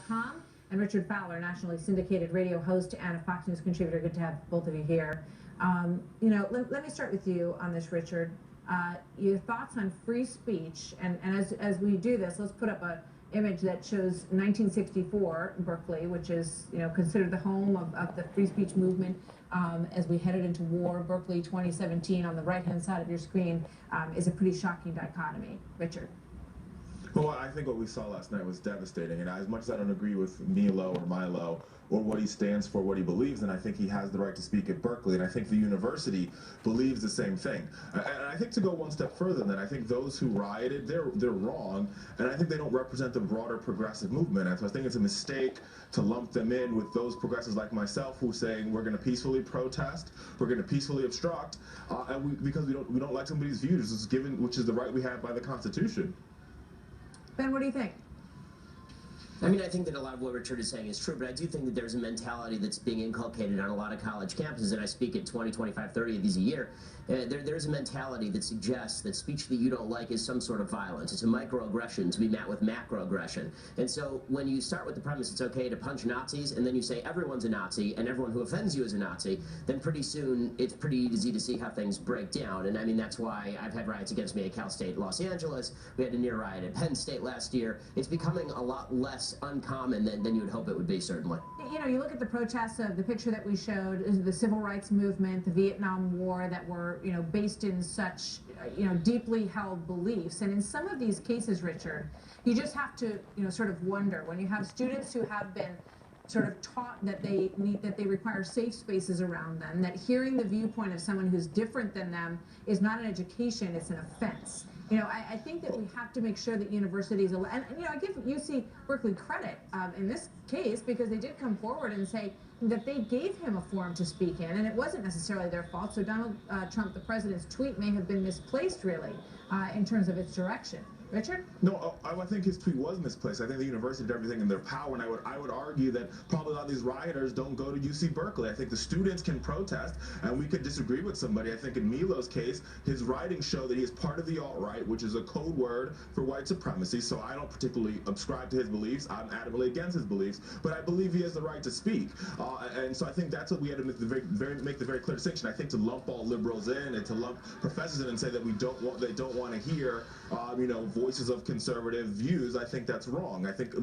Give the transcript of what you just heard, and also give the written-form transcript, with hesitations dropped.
Com, and Richard Fowler, nationally syndicated radio host and a Fox News contributor. Good to have both of you here. Let me start with you on this, Richard. Your thoughts on free speech, and as we do this, let's put up a image that shows 1964 Berkeley, which is considered the home of the free speech movement as we headed into war. Berkeley 2017 on the right-hand side of your screen is a pretty shocking dichotomy. Richard. Well, I think what we saw last night was devastating, and as much as I don't agree with Milo or Milo or what he stands for, what he believes, and I think he has the right to speak at Berkeley, and I think the university believes the same thing. And I think to go one step further than that, I think those who rioted, they're wrong, and I think they don't represent the broader progressive movement. And so I think it's a mistake to lump them in with those progressives like myself who are saying we're going to peacefully protest, we're going to peacefully obstruct, because we don't like somebody's views, which is the right we have by the Constitution. Ben, what do you think? I mean, I think that a lot of what Richard is saying is true, but I do think that there's a mentality that's being inculcated on a lot of college campuses, and I speak at 20, 25, 30 of these a year. There's a mentality that suggests that speech that you don't like is some sort of violence. It's a microaggression to be met with macroaggression. And so when you start with the premise it's okay to punch Nazis, and then you say everyone's a Nazi, and everyone who offends you is a Nazi, then pretty soon it's pretty easy to see how things break down. And I mean, that's why I've had riots against me at Cal State Los Angeles. We had a near riot at Penn State last year. It's becoming a lot less uncommon than you would hope it would be, certainly. You look at the protests of the picture that we showed, is the civil rights movement, the Vietnam War, that were, based in such, deeply held beliefs. And in some of these cases, Richard, you just have to, sort of wonder, when you have students who have been sort of taught that they require safe spaces around them, that hearing the viewpoint of someone who's different than them is not an education, it's an offense. I think that we have to make sure that universities, and I give UC Berkeley credit in this case, because they did come forward and say that they gave him a forum to speak in, and it wasn't necessarily their fault. So Donald Trump, the president's tweet, may have been misplaced, really, in terms of its direction. Richard? No, I think his tweet was misplaced. I think the university did everything in their power, and I would argue that probably a lot of these rioters don't go to UC Berkeley. I think the students can protest, and we could disagree with somebody. I think in Milo's case, his writings show that he is part of the alt-right, which is a code word for white supremacy, so I don't particularly subscribe to his beliefs. I'm adamantly against his beliefs, but I believe he has the right to speak. And so I think that's what we had to make the very clear distinction. I think to lump all liberals in and to lump professors in and say that they don't want to hear, voices of conservative views, I think that's wrong. I think